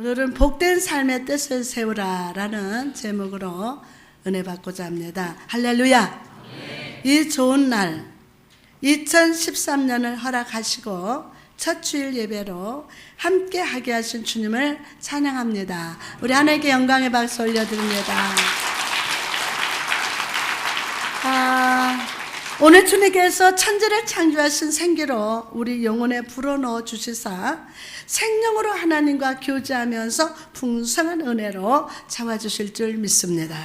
오늘은 복된 삶의 뜻을 세우라라는 제목으로 은혜 받고자 합니다. 할렐루야. 이 좋은 날 2013년을 허락하시고 첫 주일 예배로 함께 하게 하신 주님을 찬양합니다. 우리 하나님께 영광의 박수 올려드립니다. 오늘 주님께서 천지를 창조하신 생기로 우리 영혼에 불어넣어 주시사 생명으로 하나님과 교제하면서 풍성한 은혜로 채워주실 줄 믿습니다.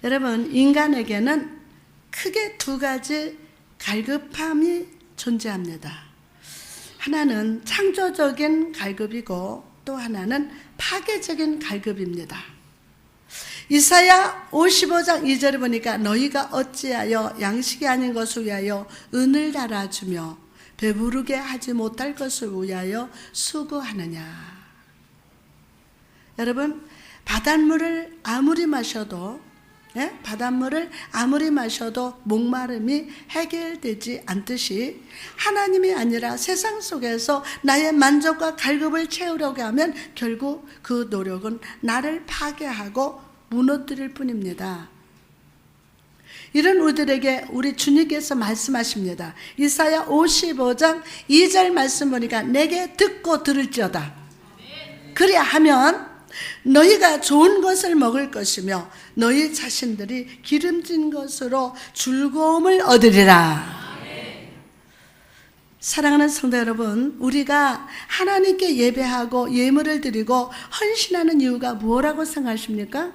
여러분, 인간에게는 크게 두 가지 갈급함이 존재합니다. 하나는 창조적인 갈급이고 또 하나는 파괴적인 갈급입니다. 이사야 55장 2절을 보니까 너희가 어찌하여 양식이 아닌 것을 위하여 은을 달아주며 배부르게 하지 못할 것을 위하여 수고하느냐. 여러분, 바닷물을 아무리 마셔도 목마름이 해결되지 않듯이 하나님이 아니라 세상 속에서 나의 만족과 갈급을 채우려고 하면 결국 그 노력은 나를 파괴하고 무너뜨릴 뿐입니다. 이런 우리들에게 우리 주님께서 말씀하십니다. 이사야 55장 2절 말씀 보니까 내게 듣고 들을지어다. 그래야 하면 너희가 좋은 것을 먹을 것이며 너희 자신들이 기름진 것으로 즐거움을 얻으리라. 사랑하는 성도 여러분, 우리가 하나님께 예배하고 예물을 드리고 헌신하는 이유가 뭐라고 생각하십니까?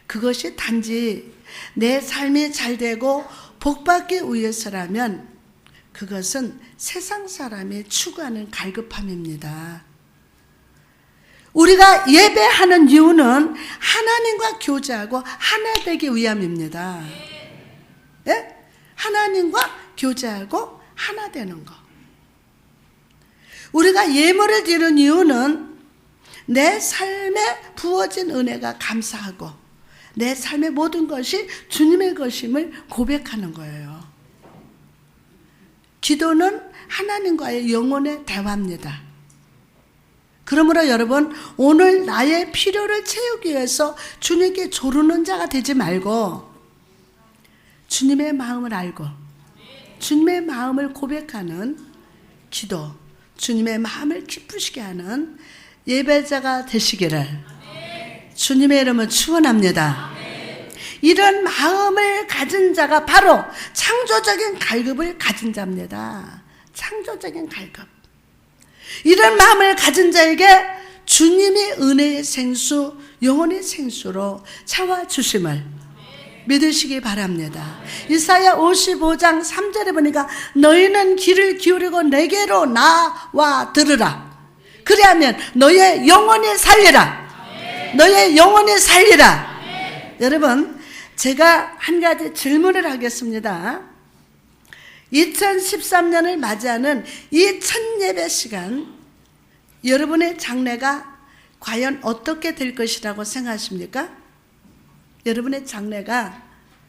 그것이 단지 내 삶이 잘되고 복받기 위해서라면 그것은 세상 사람이 추구하는 갈급함입니다. 우리가 예배하는 이유는 하나님과 교제하고 하나 되기 위함입니다. 네? 하나님과 교제하고 하나 되는 것. 우리가 예물을 드리는 이유는 내 삶에 부어진 은혜가 감사하고 내 삶의 모든 것이 주님의 것임을 고백하는 거예요. 기도는 하나님과의 영혼의 대화입니다. 그러므로 여러분, 오늘 나의 필요를 채우기 위해서 주님께 조르는 자가 되지 말고 주님의 마음을 알고 주님의 마음을 고백하는 기도, 주님의 마음을 기쁘시게 하는 예배자가 되시기를 주님의 이름을 축원합니다. 이런 마음을 가진 자가 바로 창조적인 갈급을 가진 자입니다. 창조적인 갈급. 이런 마음을 가진 자에게 주님이 은혜의 생수, 영혼의 생수로 채워주심을 믿으시기 바랍니다. 이사야 55장 3절에 보니까 너희는 귀를 기울이고 내게로 나와 들으라. 그리하면 너의 영혼이 살리라. 너의 영혼이 살리라. 여러분, 제가 한 가지 질문을 하겠습니다. 2013년을 맞이하는 이 첫 예배 시간, 여러분의 장래가 과연 어떻게 될 것이라고 생각하십니까? 여러분의 장래가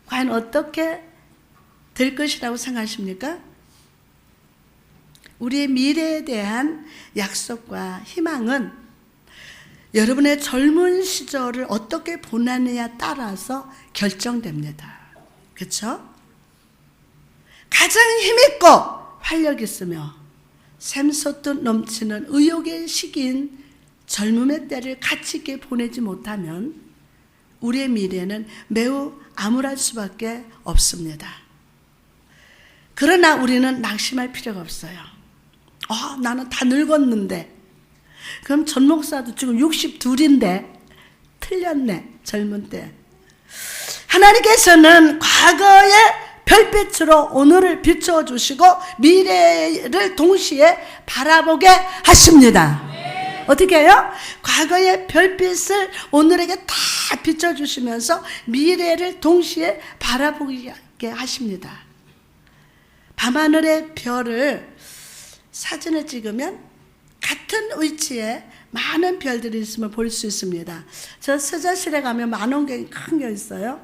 과연 어떻게 될 것이라고 생각하십니까? 우리의 미래에 대한 약속과 희망은 여러분의 젊은 시절을 어떻게 보내느냐에 따라서 결정됩니다. 그렇죠? 가장 힘있고 활력 있으며 샘솟듯 넘치는 의욕의 시기인 젊음의 때를 가치 있게 보내지 못하면 우리의 미래는 매우 암울할 수밖에 없습니다. 그러나 우리는 낙심할 필요가 없어요. 나는 다 늙었는데. 그럼 전 목사도 지금 62인데 틀렸네, 젊은 때. 하나님께서는 과거의 별빛으로 오늘을 비춰주시고 미래를 동시에 바라보게 하십니다. 어떻게 해요? 과거의 별빛을 오늘에게 다 비춰주시면서 미래를 동시에 바라보게 하십니다. 밤하늘의 별을 사진을 찍으면 같은 위치에 많은 별들이 있음을 볼 수 있습니다. 저 서자실에 가면 만원경이 큰 게 있어요.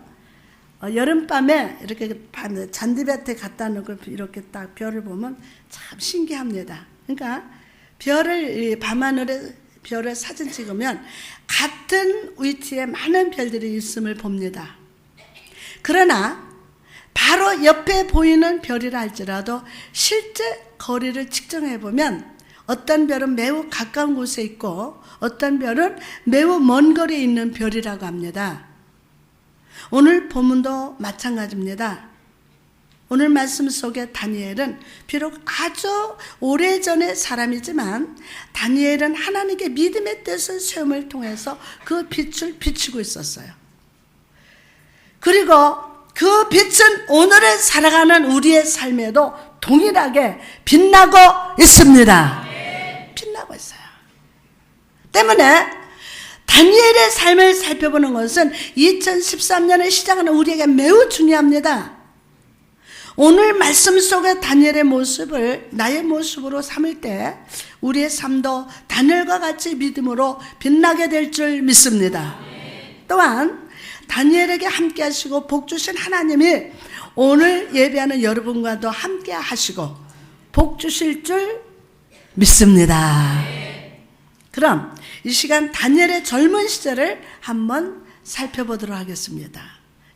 여름밤에 이렇게 잔디밭에 갖다 놓고 이렇게 딱 별을 보면 참 신기합니다. 그러니까 별을 밤하늘에 별을 사진 찍으면 같은 위치에 많은 별들이 있음을 봅니다. 그러나 바로 옆에 보이는 별이라 할지라도 실제 거리를 측정해 보면 어떤 별은 매우 가까운 곳에 있고 어떤 별은 매우 먼 거리에 있는 별이라고 합니다. 오늘 본문도 마찬가지입니다. 오늘 말씀 속에 다니엘은 비록 아주 오래전의 사람이지만 다니엘은 하나님께 믿음의 뜻을 세움을 통해서 그 빛을 비추고 있었어요. 그리고 그 빛은 오늘을 살아가는 우리의 삶에도 동일하게 빛나고 있습니다. 빛나고 있어요. 때문에 다니엘의 삶을 살펴보는 것은 2013년을 시작하는 우리에게 매우 중요합니다. 오늘 말씀 속의 다니엘의 모습을 나의 모습으로 삼을 때 우리의 삶도 다니엘과 같이 믿음으로 빛나게 될 줄 믿습니다. 또한 다니엘에게 함께 하시고 복 주신 하나님이 오늘 예배하는 여러분과도 함께 하시고 복 주실 줄 믿습니다. 그럼 이 시간 다니엘의 젊은 시절을 한번 살펴보도록 하겠습니다.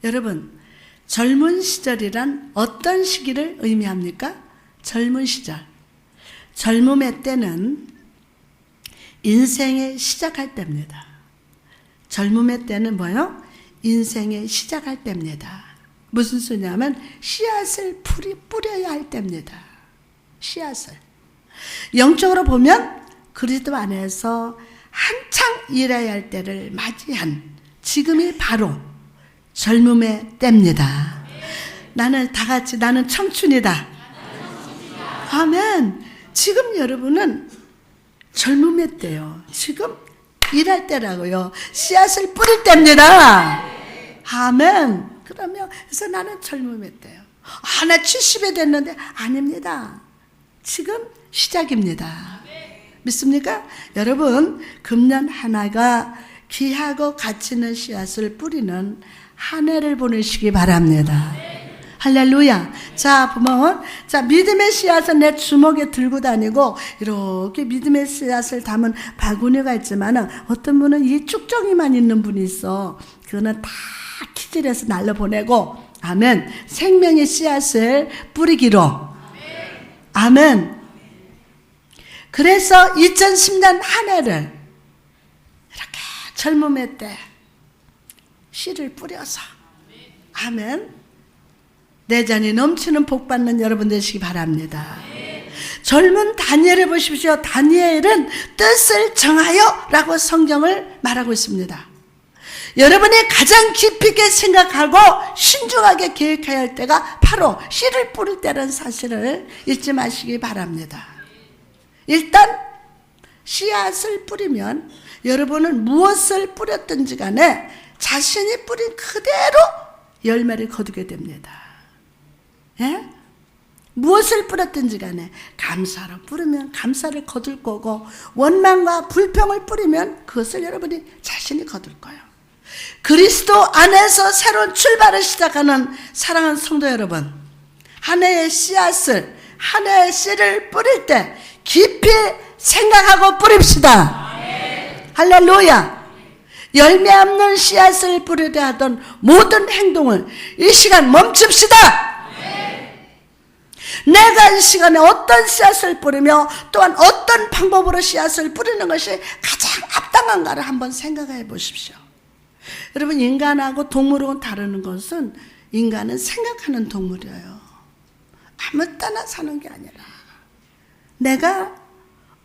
여러분, 젊은 시절이란 어떤 시기를 의미합니까? 젊은 시절. 젊음의 때는 인생의 시작할 때입니다. 젊음의 때는 뭐요? 인생의 시작할 때입니다. 무슨 소리냐면 씨앗을 뿌려야 할 때입니다. 씨앗을. 영적으로 보면 그리스도 안에서 한창 일해야 할 때를 맞이한 지금이 바로 젊음의 때입니다. 나는 다 같이 나는 청춘이다. 아멘. 지금 여러분은 젊음의 때요. 지금 일할 때라고요. 씨앗을 뿌릴 때입니다. 아멘. 그러면 그래서 나는 젊음의 때요. 나 70이 됐는데 아닙니다. 지금 시작입니다. 믿습니까? 여러분, 금년 하나가 귀하고 가치 있는 씨앗을 뿌리는 한 해를 보내시기 바랍니다. 할렐루야. 자, 보면, 자, 믿음의 씨앗은 내 주먹에 들고 다니고, 이렇게 믿음의 씨앗을 담은 바구니가 있지만, 어떤 분은 이 쭉정이만 있는 분이 있어. 그거는 다 키질해서 날려보내고, 아멘. 생명의 씨앗을 뿌리기로. 아멘. 그래서 2010년 한 해를 이렇게 젊음의 때 씨를 뿌려서 아멘 내전이 넘치는 복 받는 여러분 되시기 바랍니다. 젊은 다니엘을 보십시오. 다니엘은 뜻을 정하여 라고 성경을 말하고 있습니다. 여러분이 가장 깊이 있게 생각하고 신중하게 계획해야 할 때가 바로 씨를 뿌릴 때라는 사실을 잊지 마시기 바랍니다. 일단 씨앗을 뿌리면 여러분은 무엇을 뿌렸든지 간에 자신이 뿌린 그대로 열매를 거두게 됩니다. 예? 무엇을 뿌렸든지 간에 감사로 뿌리면 감사를 거둘 거고 원망과 불평을 뿌리면 그것을 여러분이 자신이 거둘 거예요. 그리스도 안에서 새로운 출발을 시작하는 사랑하는 성도 여러분, 한 해의 씨앗을 한 해의 씨를 뿌릴 때 깊이 생각하고 뿌립시다. 할렐루야. 열매 없는 씨앗을 뿌리려 하던 모든 행동을 이 시간 멈춥시다. 내가 이 시간에 어떤 씨앗을 뿌리며 또한 어떤 방법으로 씨앗을 뿌리는 것이 가장 합당한가를 한번 생각해 보십시오. 여러분, 인간하고 동물하고 다르는 것은 인간은 생각하는 동물이에요. 아무 때나 사는 게 아니라 내가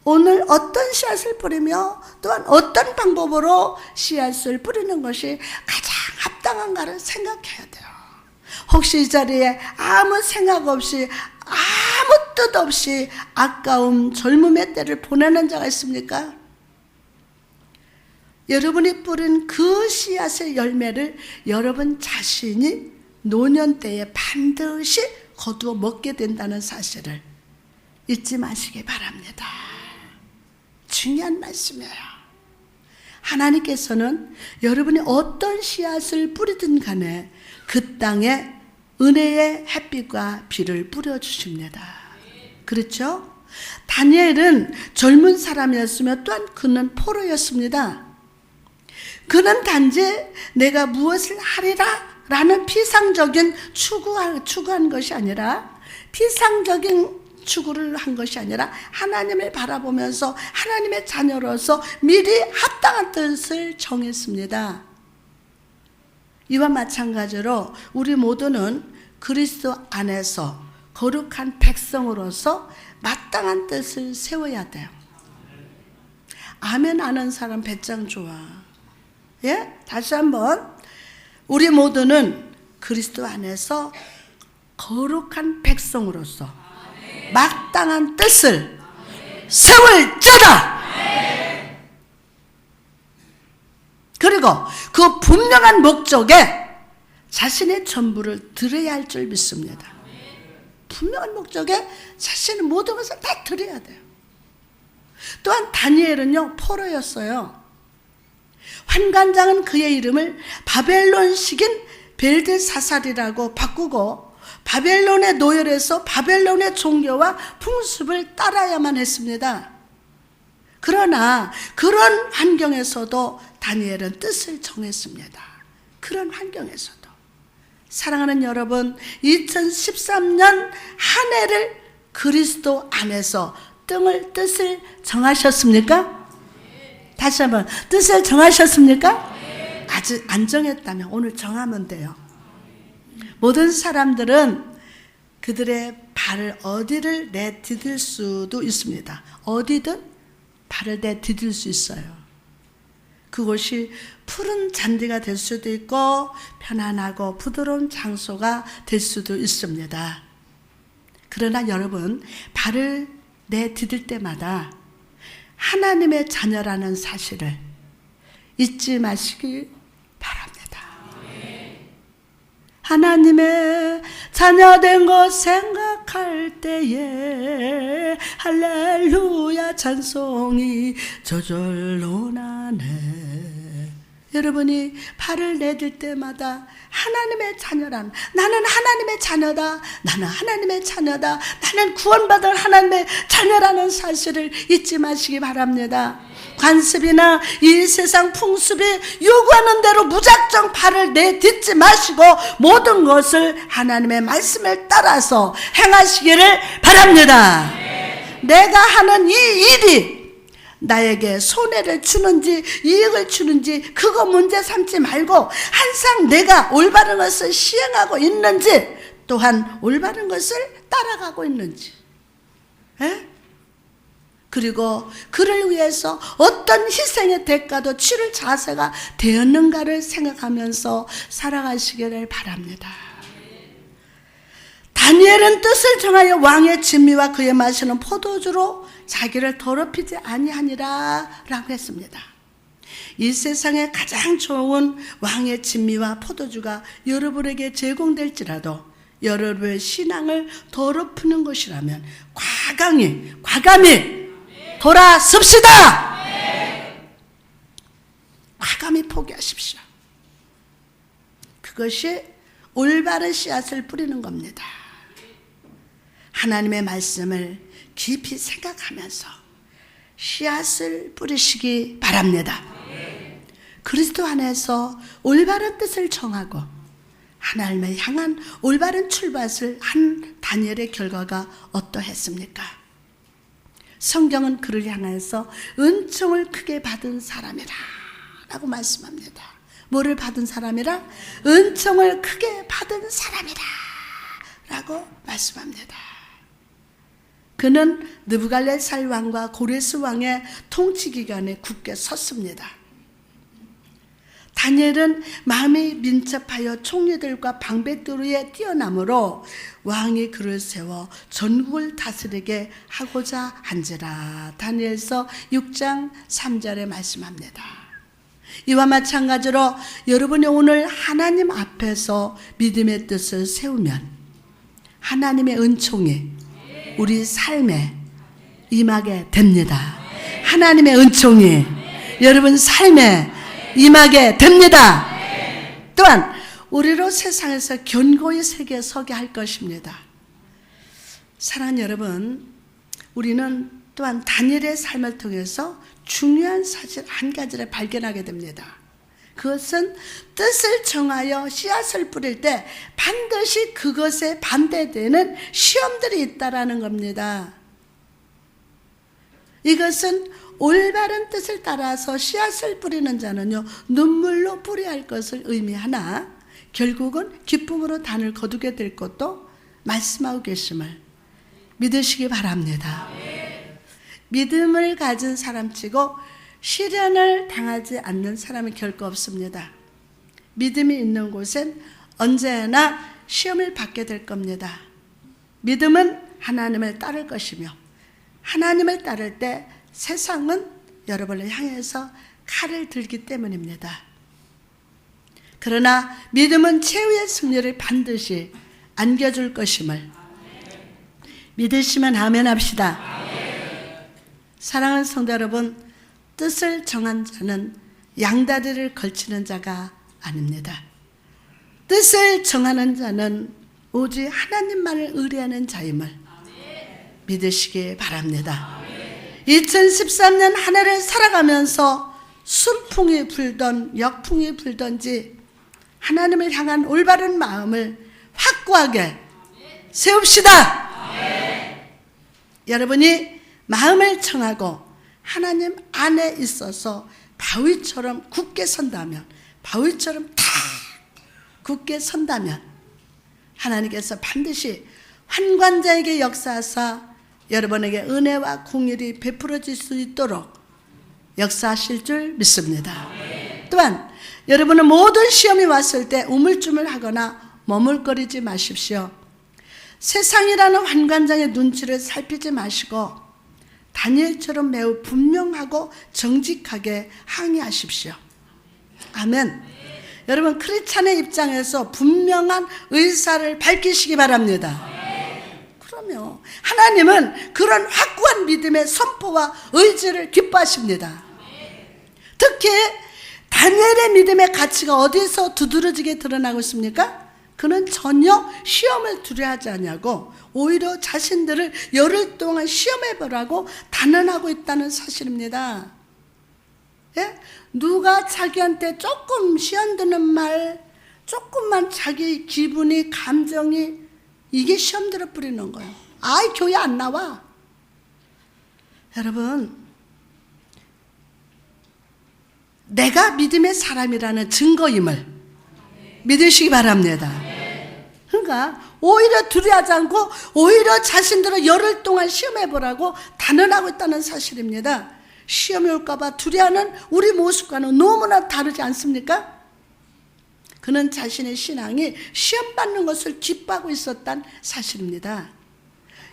오늘 어떤 씨앗을 뿌리며 또한 어떤 방법으로 씨앗을 뿌리는 것이 가장 합당한가를 생각해야 돼요. 혹시 이 자리에 아무 생각 없이 아무 뜻 없이 아까운 젊음의 때를 보내는 자가 있습니까? 여러분이 뿌린 그 씨앗의 열매를 여러분 자신이 노년 때에 반드시 거두어 먹게 된다는 사실을 잊지 마시기 바랍니다. 중요한 말씀이에요. 하나님께서는 여러분이 어떤 씨앗을 뿌리든 간에 그 땅에 은혜의 햇빛과 비를 뿌려주십니다. 그렇죠? 다니엘은 젊은 사람이었으며 또한 그는 포로였습니다. 그는 단지 내가 무엇을 하리라 라는 피상적인 추구한 것이 아니라, 피상적인 추구를 한 것이 아니라 하나님을 바라보면서 하나님의 자녀로서 미리 합당한 뜻을 정했습니다. 이와 마찬가지로 우리 모두는 그리스도 안에서 거룩한 백성으로서 마땅한 뜻을 세워야 돼요. 아멘 하는 사람 배짱 좋아. 예? 다시 한번, 우리 모두는 그리스도 안에서 거룩한 백성으로서 마땅한 뜻을 세울지어다. 그리고 그 분명한 목적에 자신의 전부를 드려야 할 줄 믿습니다. 분명한 목적에 자신의 모든 것을 다 드려야 돼요. 또한 다니엘은요, 포로였어요. 환관장은 그의 이름을 바벨론식인 벨드사살이라고 바꾸고 바벨론의 노열에서 바벨론의 종교와 풍습을 따라야만 했습니다. 그러나 그런 환경에서도 다니엘은 뜻을 정했습니다. 그런 환경에서도. 사랑하는 여러분, 2013년 한 해를 그리스도 안에서 뜻을 정하셨습니까? 다시 한번, 뜻을 정하셨습니까? 아직 안 정했다면 오늘 정하면 돼요. 모든 사람들은 그들의 발을 어디를 내디딜 수도 있습니다. 어디든 발을 내디딜 수 있어요. 그곳이 푸른 잔디가 될 수도 있고 편안하고 부드러운 장소가 될 수도 있습니다. 그러나 여러분, 발을 내디딜 때마다 하나님의 자녀라는 사실을 잊지 마시기 바랍니다. 하나님의 자녀된 것 생각할 때에 할렐루야 찬송이 저절로 나네. 여러분이 발을 내딜 때마다 하나님의 자녀란, 나는 하나님의 자녀다, 나는 하나님의 자녀다, 나는 구원받을 하나님의 자녀라는 사실을 잊지 마시기 바랍니다. 관습이나 이 세상 풍습이 요구하는 대로 무작정 발을 내딛지 마시고 모든 것을 하나님의 말씀을 따라서 행하시기를 바랍니다. 내가 하는 이 일이 나에게 손해를 주는지 이익을 주는지 그거 문제 삼지 말고 항상 내가 올바른 것을 시행하고 있는지, 또한 올바른 것을 따라가고 있는지, 그리고 그를 위해서 어떤 희생의 대가도 치를 자세가 되었는가를 생각하면서 살아가시기를 바랍니다. 다니엘은 뜻을 정하여 왕의 진미와 그의 마시는 포도주로 자기를 더럽히지 아니하니라 라고 했습니다. 이 세상에 가장 좋은 왕의 진미와 포도주가 여러분에게 제공될지라도 여러분의 신앙을 더럽히는 것이라면 과감히 돌아섭시다. 과감히 포기하십시오. 그것이 올바른 씨앗을 뿌리는 겁니다. 하나님의 말씀을 깊이 생각하면서 씨앗을 뿌리시기 바랍니다. 그리스도 안에서 올바른 뜻을 정하고 하나님을 향한 올바른 출발을 한 다니엘의 결과가 어떠했습니까? 성경은 그를 향해서 은총을 크게 받은 사람이라 라고 말씀합니다. 뭐를 받은 사람이라? 은총을 크게 받은 사람이라 라고 말씀합니다. 그는 느부갈네살 왕과 고레스 왕의 통치 기간에 굳게 섰습니다. 다니엘은 마음이 민첩하여 총리들과 방백들에 뛰어남으로 왕이 그를 세워 전국을 다스리게 하고자 한지라. 다니엘서 6장 3절에 말씀합니다. 이와 마찬가지로 여러분이 오늘 하나님 앞에서 믿음의 뜻을 세우면 하나님의 은총이 우리 삶에 임하게 됩니다. 하나님의 은총이 여러분 삶에 임하게 됩니다. 또한 우리로 세상에서 견고히 세게 서게 할 것입니다. 사랑하는 여러분, 우리는 또한 다니엘의 삶을 통해서 중요한 사실 한 가지를 발견하게 됩니다. 그것은 뜻을 정하여 씨앗을 뿌릴 때 반드시 그것에 반대되는 시험들이 있다라는 겁니다. 이것은 올바른 뜻을 따라서 씨앗을 뿌리는 자는요, 눈물로 뿌려야 할 것을 의미하나 결국은 기쁨으로 단을 거두게 될 것도 말씀하고 계심을 믿으시기 바랍니다. 믿음을 가진 사람치고 시련을 당하지 않는 사람이 결코 없습니다. 믿음이 있는 곳엔 언제나 시험을 받게 될 겁니다. 믿음은 하나님을 따를 것이며 하나님을 따를 때 세상은 여러분을 향해서 칼을 들기 때문입니다. 그러나 믿음은 최후의 승리를 반드시 안겨줄 것임을 믿으시면 아멘 합시다. 사랑하는 성도 여러분, 뜻을 정한 자는 양다리를 걸치는 자가 아닙니다. 뜻을 정하는 자는 오직 하나님만을 의뢰하는 자임을 믿으시기 바랍니다. 2013년 한 해를 살아가면서 순풍이 불던 역풍이 불던지 하나님을 향한 올바른 마음을 확고하게 세웁시다. 여러분이 마음을 청하고 하나님 안에 있어서 바위처럼 굳게 선다면, 바위처럼 탁 굳게 선다면 하나님께서 반드시 환관자에게 역사하사 여러분에게 은혜와 공일이 베풀어질 수 있도록 역사하실 줄 믿습니다. 또한 여러분은 모든 시험이 왔을 때 우물쭈물하거나 머물거리지 마십시오. 세상이라는 환관장의 눈치를 살피지 마시고 다니엘처럼 매우 분명하고 정직하게 항의하십시오. 아멘. 여러분, 크리스찬의 입장에서 분명한 의사를 밝히시기 바랍니다. 그럼요. 하나님은 그런 확고한 믿음의 선포와 의지를 기뻐하십니다. 특히 다니엘의 믿음의 가치가 어디서 두드러지게 드러나고 있습니까? 그는 전혀 시험을 두려워하지 않냐고 오히려 자신들을 열흘 동안 시험해보라고 단언하고 있다는 사실입니다. 예? 누가 자기한테 조금 시험 드는 말, 조금만 자기 기분이, 감정이, 이게 시험 들어 뿌리는 거예요. 아이, 교회 안 나와. 여러분, 내가 믿음의 사람이라는 증거임을 믿으시기 바랍니다. 그러니까 오히려 두려워하지 않고 오히려 자신들을 열흘 동안 시험해보라고 단언하고 있다는 사실입니다. 시험이 올까봐 두려워하는 우리 모습과는 너무나 다르지 않습니까? 그는 자신의 신앙이 시험받는 것을 기뻐하고 있었다는 사실입니다.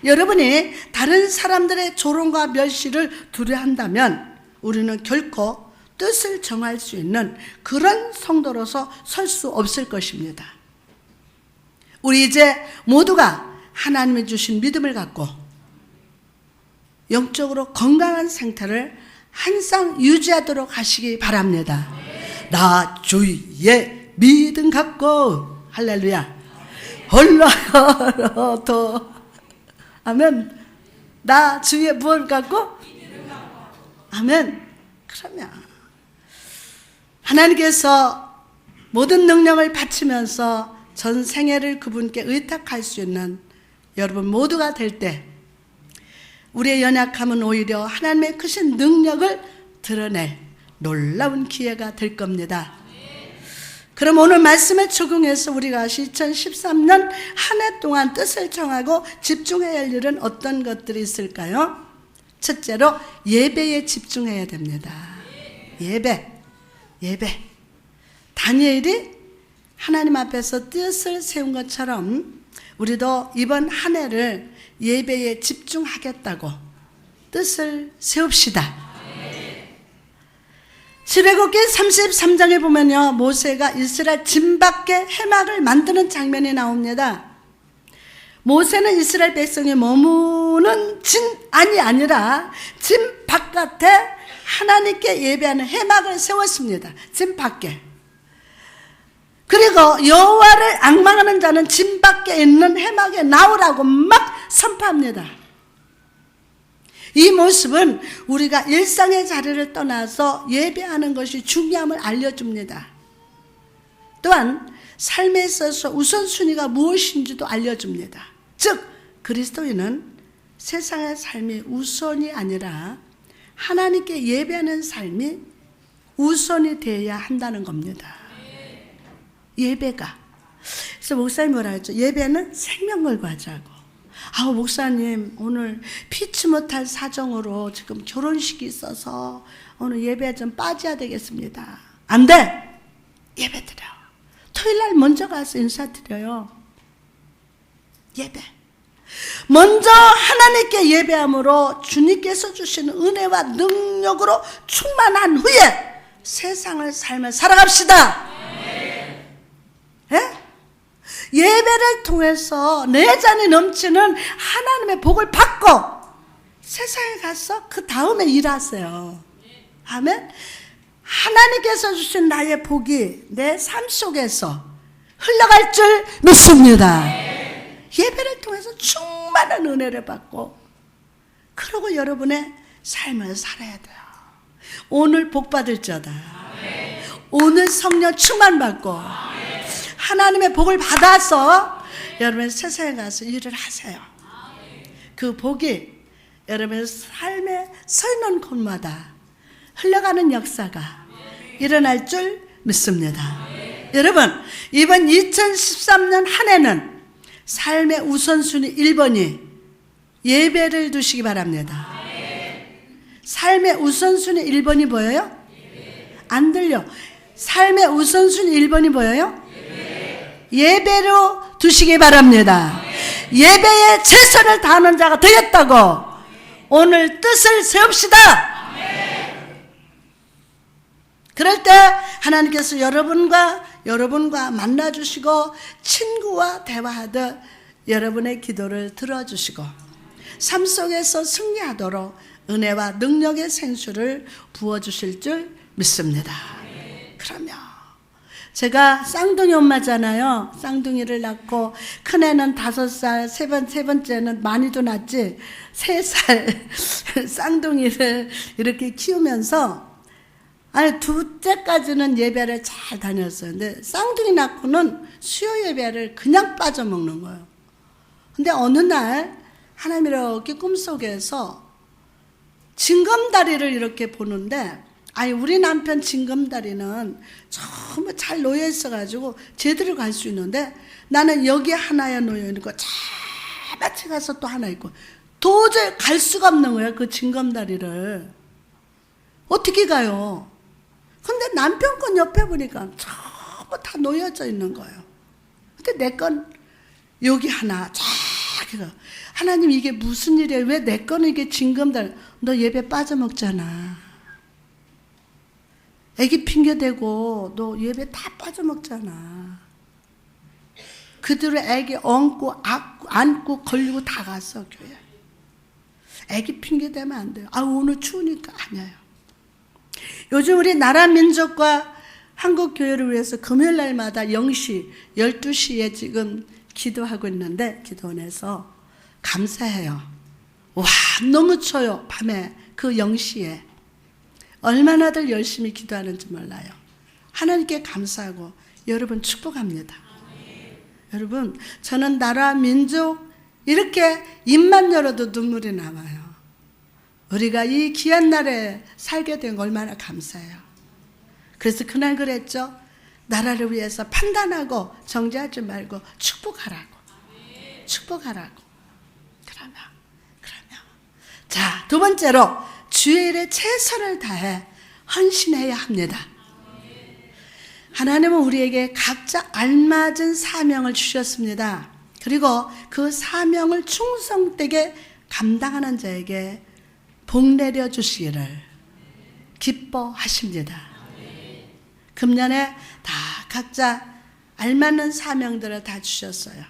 여러분이 다른 사람들의 조롱과 멸시를 두려워한다면 우리는 결코 뜻을 정할 수 있는 그런 성도로서 설 수 없을 것입니다. 우리 이제 모두가 하나님이 주신 믿음을 갖고 영적으로 건강한 상태를 항상 유지하도록 하시기 바랍니다. 나 주의 믿음 갖고 할렐루야 홀라도 아멘. 나 주의 무엇을 갖고? 아멘. 그러면 하나님께서 모든 능력을 바치면서 전 생애를 그분께 의탁할 수 있는 여러분 모두가 될 때 우리의 연약함은 오히려 하나님의 크신 능력을 드러낼 놀라운 기회가 될 겁니다. 그럼 오늘 말씀에 적용해서 우리가 2013년 한 해 동안 뜻을 정하고 집중해야 할 일은 어떤 것들이 있을까요? 첫째로 예배에 집중해야 됩니다. 예배. 다니엘이 하나님 앞에서 뜻을 세운 것처럼 우리도 이번 한 해를 예배에 집중하겠다고 뜻을 세웁시다. 출애굽기 33장에 보면요, 모세가 이스라엘 진 밖에 해막을 만드는 장면이 나옵니다. 모세는 이스라엘 백성이 머무는 진 안이 아니라 진 바깥에 하나님께 예배하는 해막을 세웠습니다. 진 밖에. 그리고 여호와를 앙망하는 자는 진 밖에 있는 해막에 나오라고 막 선포합니다. 이 모습은 우리가 일상의 자리를 떠나서 예배하는 것이 중요함을 알려줍니다. 또한 삶에 있어서 우선순위가 무엇인지도 알려줍니다. 즉 그리스도인은 세상의 삶이 우선이 아니라 하나님께 예배하는 삶이 우선이 되어야 한다는 겁니다. 예배가. 그래서 목사님 뭐라 했죠? 예배는 생명을 과자고. 목사님 오늘 피치 못할 사정으로 지금 결혼식이 있어서 오늘 예배 좀 빠져야 되겠습니다. 안 돼! 예배 드려. 토요일날 먼저 가서 인사드려요. 예배. 먼저 하나님께 예배함으로 주님께서 주시는 은혜와 능력으로 충만한 후에 세상을 삶을 살아갑시다. 예? 예배를 통해서 내 잔이 넘치는 하나님의 복을 받고 세상에 가서 그 다음에 일하세요. 아멘. 하나님께서 주신 나의 복이 내 삶 속에서 흘러갈 줄 믿습니다. 예배를 통해서 충만한 은혜를 받고 그러고 여러분의 삶을 살아야 돼요. 오늘 복 받을자다. 오늘 성령 충만받고 하나님의 복을 받아서 여러분 세상에 가서 일을 하세요. 그 복이 여러분의 삶에 서 있는 곳마다 흘러가는 역사가 일어날 줄 믿습니다. 여러분 이번 2013년 한 해는 삶의 우선순위 1번이 예배를 두시기 바랍니다. 삶의 우선순위 1번이 뭐예요? 안 들려. 삶의 우선순위 1번이 뭐예요? 예배로 두시기 바랍니다. 예배에 최선을 다하는 자가 되겠다고 오늘 뜻을 세웁시다. 그럴 때 하나님께서 여러분과 만나주시고 친구와 대화하듯 여러분의 기도를 들어주시고 삶 속에서 승리하도록 은혜와 능력의 생수를 부어주실 줄 믿습니다. 그러면 제가 쌍둥이 엄마잖아요. 쌍둥이를 낳고 큰애는 5살, 세 번째는 많이도 낳지 3살 쌍둥이를 이렇게 키우면서 둘째까지는 예배를 잘 다녔어요. 근데 쌍둥이 낳고는 수요 예배를 그냥 빠져먹는 거예요. 근데 어느 날 하나님 이렇게 꿈속에서 징검다리를 이렇게 보는데 우리 남편 징검다리는 정말 잘 놓여 있어가지고 제대로 갈 수 있는데 나는 여기 하나에 놓여 있는 거 자마치 가서 또 하나 있고 도저히 갈 수가 없는 거예요. 그 징검다리를 어떻게 가요? 근데 남편 건 옆에 보니까 전부 다 놓여져 있는 거예요. 근데 내 건 여기 하나 쫙 해서 하나님 이게 무슨 일이에요? 왜 내 거는 이게 징검다리? 너 예배 빠져먹잖아. 애기 핑계대고 너 예배 다 빠져먹잖아. 그대로 애기 안고 걸리고 다 갔어 교회. 애기 핑계대면 안 돼요. 오늘 추우니까 아니에요. 요즘 우리 나라 민족과 한국 교회를 위해서 금요일 날마다 0시 12시에 지금 기도하고 있는데 기도원에서 감사해요. 와 너무 추워요. 밤에 그 0시에 얼마나들 열심히 기도하는지 몰라요. 하나님께 감사하고 여러분 축복합니다. 여러분 저는 나라 민족 이렇게 입만 열어도 눈물이 나와요. 우리가 이 귀한 날에 살게 된 거 얼마나 감사해요. 그래서 그날 그랬죠. 나라를 위해서 판단하고 정죄하지 말고 축복하라고. 축복하라고. 그러면 자, 두 번째로 주일에 최선을 다해 헌신해야 합니다. 하나님은 우리에게 각자 알맞은 사명을 주셨습니다. 그리고 그 사명을 충성되게 감당하는 자에게 복 내려 주시기를 기뻐하십니다. 금년에 다 각자 알맞는 사명들을 다 주셨어요.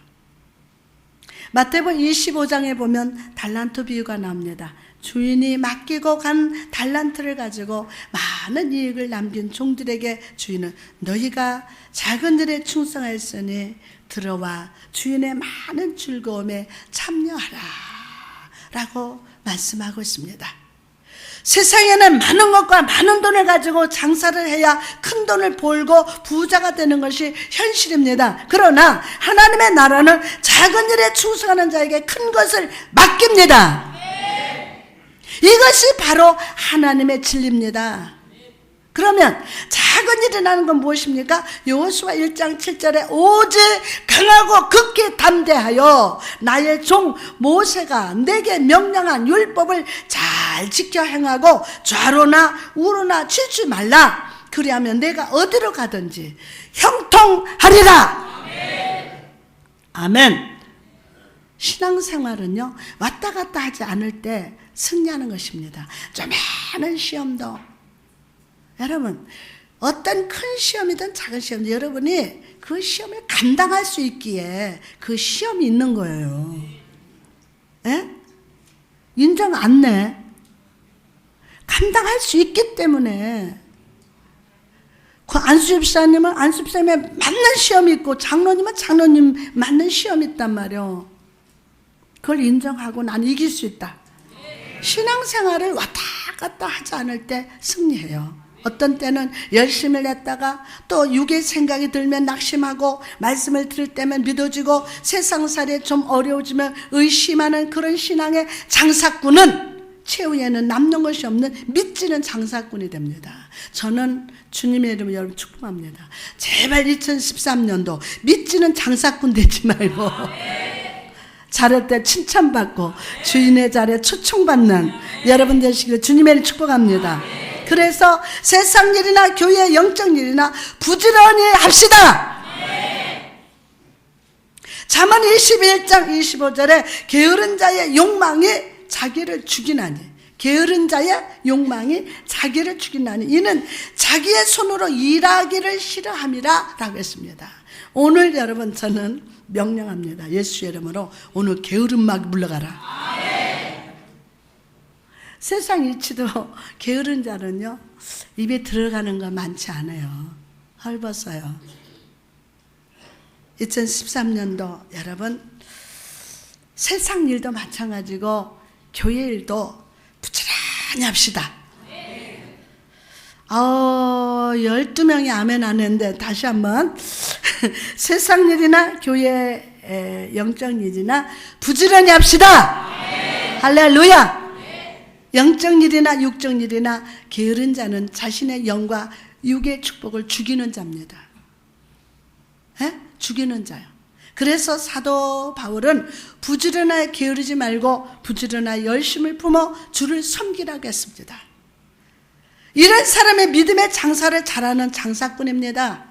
마태복음 25장에 보면 달란트 비유가 나옵니다. 주인이 맡기고 간 달란트를 가지고 많은 이익을 남긴 종들에게 주인은 너희가 작은 일에 충성하였으니 들어와 주인의 많은 즐거움에 참여하라 라고 말씀하고 있습니다. 세상에는 많은 것과 많은 돈을 가지고 장사를 해야 큰 돈을 벌고 부자가 되는 것이 현실입니다. 그러나 하나님의 나라는 작은 일에 충성하는 자에게 큰 것을 맡깁니다. 이것이 바로 하나님의 진리입니다. 그러면 작은 일이라는 건 무엇입니까? 여호수아 1장 7절에 오직 강하고 극히 담대하여 나의 종 모세가 내게 명령한 율법을 잘 지켜 행하고 좌로나 우로나 치지 말라. 그리하면 내가 어디로 가든지 형통하리라. 아멘. 신앙생활은요, 왔다 갔다 하지 않을 때 승리하는 것입니다. 좀 많은 시험도, 여러분, 어떤 큰 시험이든 작은 시험이든 여러분이 그 시험을 감당할 수 있기에 그 시험이 있는 거예요. 예? 인정 안 내. 감당할 수 있기 때문에. 그 안수집사님은 안수집사님에 맞는 시험이 있고 장로님은 장로님 맞는 시험이 있단 말이에요. 그걸 인정하고 난 이길 수 있다. 신앙생활을 왔다 갔다 하지 않을 때 승리해요. 어떤 때는 열심을 했다가 또 육의 생각이 들면 낙심하고 말씀을 들을 때면 믿어지고 세상살이 좀 어려워지면 의심하는 그런 신앙의 장사꾼은 최후에는 남는 것이 없는 믿지는 장사꾼이 됩니다. 저는 주님의 이름으로 여러분 축복합니다. 제발 2013년도 믿지는 장사꾼 되지 말고 잘할 때 칭찬받고 주인의 자리에 초청받는 여러분 되시기를 주님의 이름으로 축복합니다. 그래서 세상 일이나 교회 영적 일이나 부지런히 합시다. 잠언 21장 25절에 게으른 자의 욕망이 자기를 죽이나니, 게으른 자의 욕망이 자기를 죽이나니 이는 자기의 손으로 일하기를 싫어함이라 라고 했습니다. 오늘 여러분 저는 명령합니다. 예수의 이름으로 오늘 게으른 막 물러가라. 세상 이치도 게으른 자는요, 입에 들어가는 거 많지 않아요. 헐벗어요. 2013년도 여러분, 세상 일도 마찬가지고 교회 일도 부지런히 합시다. 12명이 아멘 안 했는데 다시 한번 세상 일이나 교회 영적 일이나 부지런히 합시다. 할렐루야. 영적 일이나 육적 일이나 게으른 자는 자신의 영과 육의 축복을 죽이는 자입니다. 에? 죽이는 자요. 그래서 사도 바울은 부지런하게 게으르지 말고 부지런하게 열심을 품어 주를 섬기라고 했습니다. 이런 사람의 믿음의 장사를 잘하는 장사꾼입니다.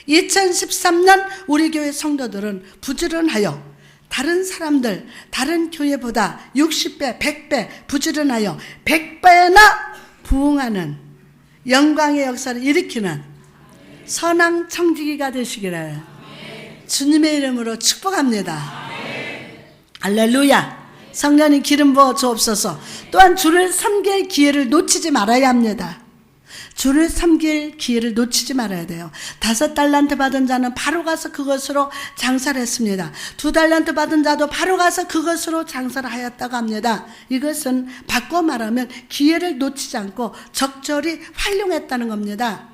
2013년 우리 교회 성도들은 부지런하여 다른 사람들, 다른 교회보다 60배, 100배 부지런하여 100배나 부흥하는 영광의 역사를 일으키는 선왕 청지기가 되시기를 주님의 이름으로 축복합니다. 할렐루야. 성령님 기름 부어 주옵소서. 또한 주를 섬길 기회를 놓치지 말아야 합니다. 주를 섬길 기회를 놓치지 말아야 돼요. 5달란트 받은 자는 바로 가서 그것으로 장사를 했습니다. 2달란트 받은 자도 바로 가서 그것으로 장사를 하였다고 합니다. 이것은 바꿔 말하면 기회를 놓치지 않고 적절히 활용했다는 겁니다.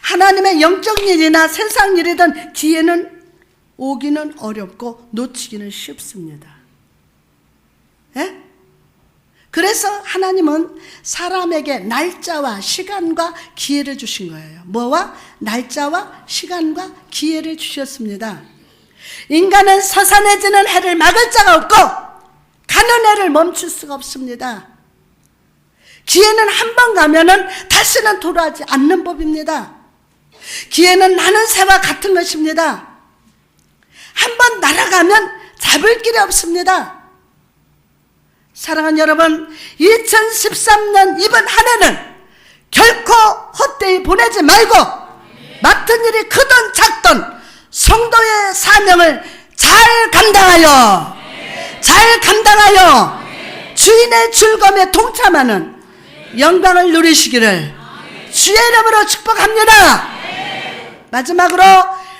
하나님의 영적 일이나 세상 일이든 기회는 오기는 어렵고 놓치기는 쉽습니다. 예? 그래서 하나님은 사람에게 날짜와 시간과 기회를 주신 거예요. 뭐와? 날짜와 시간과 기회를 주셨습니다. 인간은 서산해지는 해를 막을 자가 없고 가는 해를 멈출 수가 없습니다. 기회는 한 번 가면은 다시는 돌아오지 않는 법입니다. 기회는 나는 새와 같은 것입니다. 한 번 날아가면 잡을 길이 없습니다. 사랑하는 여러분, 2013년 이번 한 해는 결코 헛되이 보내지 말고 맡은 일이 크든 작든 성도의 사명을 잘 감당하여 주인의 즐거움에 동참하는 영광을 누리시기를 주의 이름으로 축복합니다. 마지막으로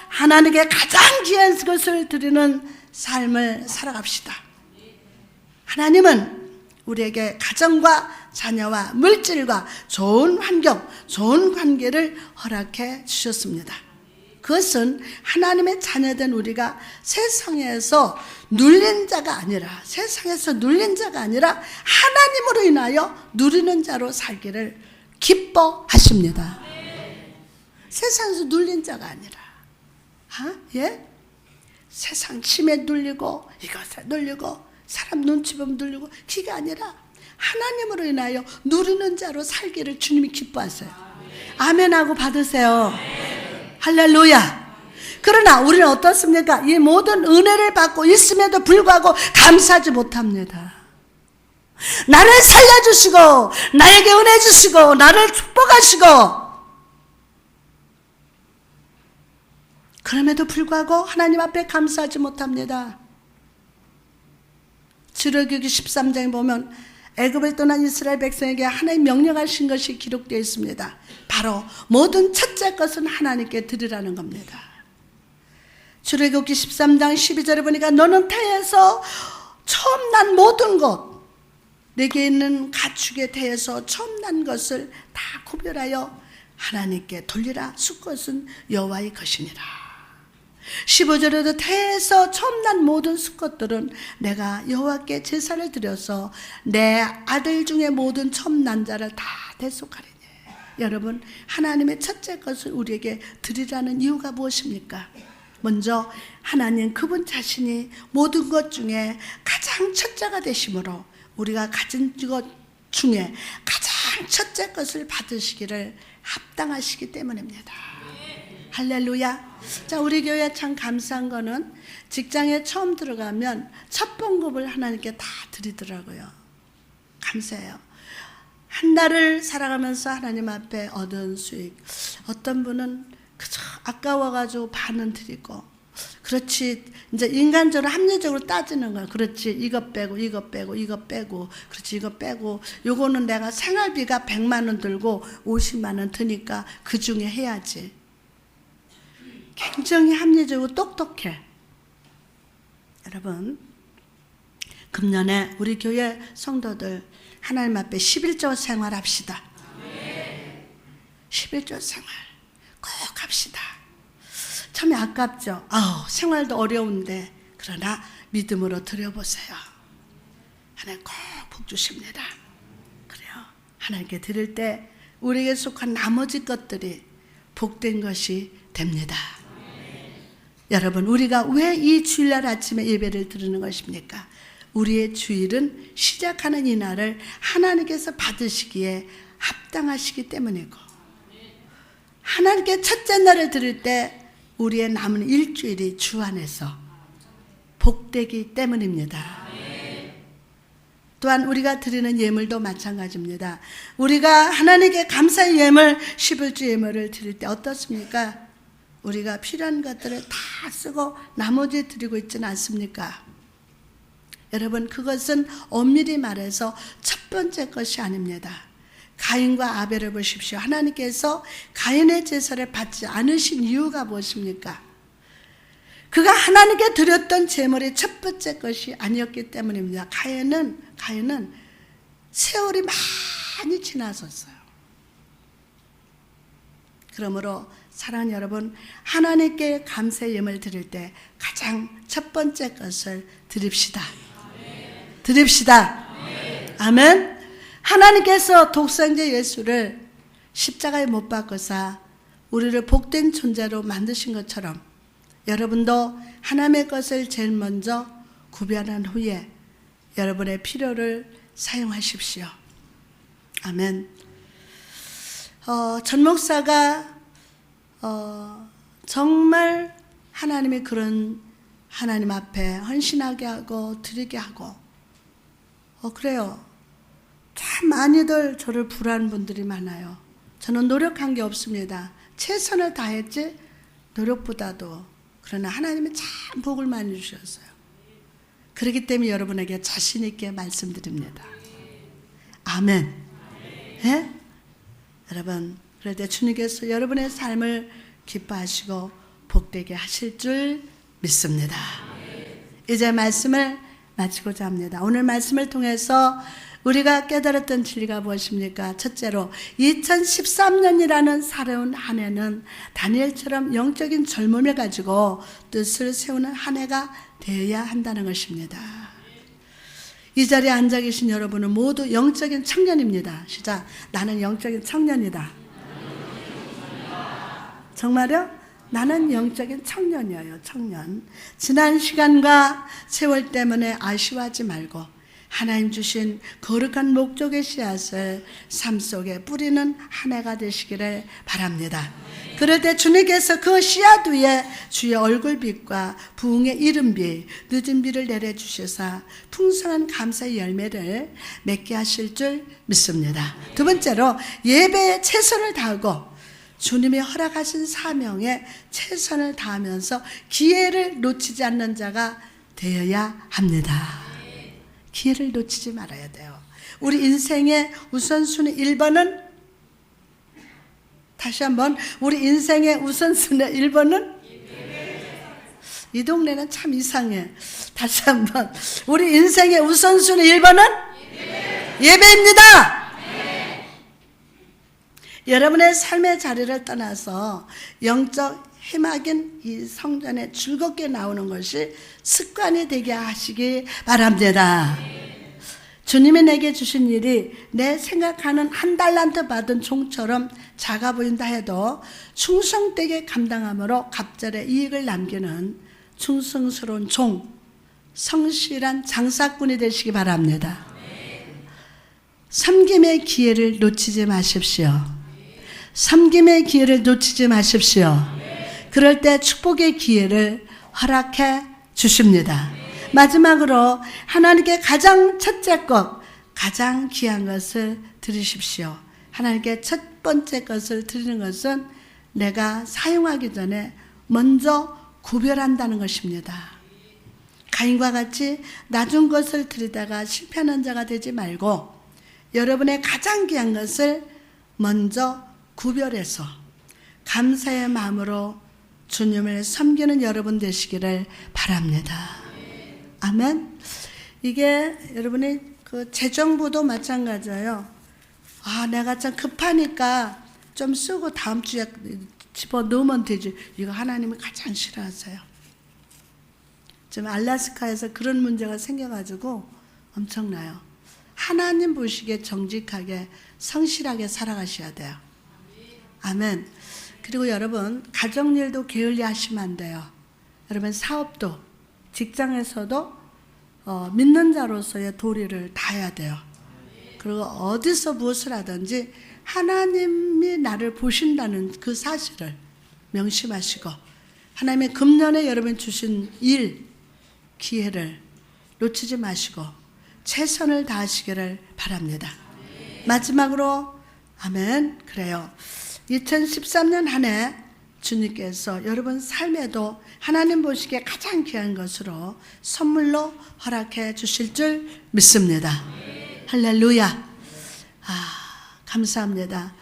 하나님께 가장 귀한 것을 드리는 삶을 살아갑시다. 하나님은 우리에게 가정과 자녀와 물질과 좋은 환경, 좋은 관계를 허락해 주셨습니다. 그것은 하나님의 자녀된 우리가 세상에서 눌린 자가 아니라 하나님으로 인하여 누리는 자로 살기를 기뻐하십니다. 세상에서 눌린 자가 아니라, 세상 침에 눌리고 이것에 눌리고 사람 눈치 보면 눌리고 그게 아니라 하나님으로 인하여 누리는 자로 살기를 주님이 기뻐하세요. 아멘하고 받으세요. 할렐루야. 그러나 우리는 어떻습니까? 이 모든 은혜를 받고 있음에도 불구하고 감사하지 못합니다. 나를 살려주시고 나에게 은혜 주시고 나를 축복하시고, 그럼에도 불구하고 하나님 앞에 감사하지 못합니다. 출애굽기 13장에 보면 애굽에 떠난 이스라엘 백성에게 하나님 명령하신 것이 기록되어 있습니다. 바로 모든 첫째 것은 하나님께 드리라는 겁니다. 출애굽기 13장 12절에 보니까 너는 태에서 처음 난 모든 것, 내게 있는 가축에 대해서 처음 난 것을 다 구별하여 하나님께 돌리라. 수컷은 여호와의 것이니라. 15절에도 태에서 처음 난 모든 수컷들은 내가 여호와께 제사를 드려서 내 아들 중에 모든 처음 난 자를 다 대속하리니. 여러분, 하나님의 첫째 것을 우리에게 드리라는 이유가 무엇입니까? 먼저 하나님 그분 자신이 모든 것 중에 가장 첫째가 되심으로 우리가 가진 것 중에 가장 첫째 것을 받으시기를 합당하시기 때문입니다. 할렐루야. 자, 우리 교회 참 감사한 거는 직장에 처음 들어가면 첫 봉급을 하나님께 다 드리더라고요. 감사해요. 한 달을 살아가면서 하나님 앞에 얻은 수익, 어떤 분은 그저 아까워가지고 반은 드리고, 그렇지 이제 인간적으로 합리적으로 따지는 거야. 그렇지 이것 빼고 이것 빼고 이것 빼고, 그렇지 이것 빼고, 요거는 내가 생활비가 100만 원 들고 50만 원 드니까 그 중에 해야지. 굉장히 합리적이고 똑똑해. 여러분, 금년에 우리 교회 성도들 하나님 앞에 11조 생활합시다. 11조 생활 꼭 합시다. 참 아깝죠. 생활도 어려운데, 그러나 믿음으로 드려보세요. 하나님 꼭 복 주십니다. 그래요. 하나님께 드릴 때 우리에게 속한 나머지 것들이 복된 것이 됩니다. 여러분, 우리가 왜 이 주일날 아침에 예배를 드리는 것입니까? 우리의 주일은 시작하는 이 날을 하나님께서 받으시기에 합당하시기 때문이고, 하나님께 첫째 날을 드릴 때 우리의 남은 일주일이 주 안에서 복되기 때문입니다. 또한 우리가 드리는 예물도 마찬가지입니다. 우리가 하나님께 감사의 예물, 11주 예물을 드릴 때 어떻습니까? 우리가 필요한 것들을 다 쓰고 나머지 드리고 있지는 않습니까? 여러분, 그것은 엄밀히 말해서 첫 번째 것이 아닙니다. 가인과 아벨을 보십시오. 하나님께서 가인의 제사를 받지 않으신 이유가 무엇입니까? 그가 하나님께 드렸던 제물이 첫 번째 것이 아니었기 때문입니다. 가인은 세월이 많이 지나섰어요. 그러므로 사랑하는 여러분, 하나님께 감사의 예물을 드릴 때 가장 첫 번째 것을 드립시다. 드립시다. 아멘. 하나님께서 독생자 예수를 십자가에 못 박으사 우리를 복된 존재로 만드신 것처럼 여러분도 하나님의 것을 제일 먼저 구별한 후에 여러분의 필요를 사용하십시오. 아멘. 전 목사가 정말 하나님의 그런 하나님 앞에 헌신하게 하고 드리게 하고, 그래요. 참 많이들 저를 부러워하는 분들이 많아요. 저는 노력한 게 없습니다. 최선을 다했지 노력보다도. 그러나 하나님이 참 복을 많이 주셨어요. 그렇기 때문에 여러분에게 자신 있게 말씀드립니다. 아멘. 예? 여러분, 그럴 때 주님께서 여러분의 삶을 기뻐하시고 복되게 하실 줄 믿습니다. 이제 말씀을 마치고자 합니다. 오늘 말씀을 통해서 우리가 깨달았던 진리가 무엇입니까? 첫째로 2013년이라는 새로운 한 해는 다니엘처럼 영적인 젊음을 가지고 뜻을 세우는 한 해가 되어야 한다는 것입니다. 이 자리에 앉아 계신 여러분은 모두 영적인 청년입니다. 시작. 나는 영적인 청년이다. 정말요? 나는 영적인 청년이에요. 청년. 지난 시간과 세월 때문에 아쉬워하지 말고 하나님 주신 거룩한 목적의 씨앗을 삶 속에 뿌리는 한 해가 되시기를 바랍니다. 그럴 때 주님께서 그 씨앗 위에 주의 얼굴빛과 부흥의 이른비, 늦은 비를 내려주셔서 풍성한 감사의 열매를 맺게 하실 줄 믿습니다. 두 번째로 예배에 최선을 다하고 주님이 허락하신 사명에 최선을 다하면서 기회를 놓치지 않는 자가 되어야 합니다. 기회를 놓치지 말아야 돼요. 우리 인생의 우선순위 1번은 다시 한번 우리 인생의 우선순위 1번은 이 동네는 참 이상해. 다시 한번 우리 인생의 우선순위 1번은 예배입니다. 여러분의 삶의 자리를 떠나서 영적 해막인 이 성전에 즐겁게 나오는 것이 습관이 되게 하시기 바랍니다. 주님이 내게 주신 일이 내 생각하는 한 달란트 받은 종처럼 작아 보인다 해도 충성되게 감당함으로 갑절의 이익을 남기는 충성스러운 종, 성실한 장사꾼이 되시기 바랍니다. 섬김의 기회를 놓치지 마십시오. 섬김의 기회를 놓치지 마십시오. 그럴 때 축복의 기회를 허락해 주십니다. 마지막으로 하나님께 가장 첫째 것, 가장 귀한 것을 드리십시오. 하나님께 첫 번째 것을 드리는 것은 내가 사용하기 전에 먼저 구별한다는 것입니다. 가인과 같이 낮은 것을 드리다가 실패하는 자가 되지 말고 여러분의 가장 귀한 것을 먼저 구별해서 감사의 마음으로 주님을 섬기는 여러분 되시기를 바랍니다. 아멘. 이게 여러분의 그 재정부도 마찬가지예요. 아, 내가 참 급하니까 좀 쓰고 다음 주에 집어 넣으면 되지. 이거 하나님이 가장 싫어하세요. 지금 알래스카에서 그런 문제가 생겨가지고 엄청나요. 하나님 보시기에 정직하게 성실하게 살아가셔야 돼요. 아멘. 그리고 여러분 가정일도 게을리 하시면 안 돼요. 여러분 사업도 직장에서도 믿는 자로서의 도리를 다해야 돼요. 그리고 어디서 무엇을 하든지 하나님이 나를 보신다는 그 사실을 명심하시고 하나님의 금년에 여러분 주신 일, 기회를 놓치지 마시고 최선을 다하시기를 바랍니다. 마지막으로 아멘. 그래요. 2013년 한 해 주님께서 여러분 삶에도 하나님 보시기에 가장 귀한 것으로 선물로 허락해 주실 줄 믿습니다. 할렐루야. 감사합니다.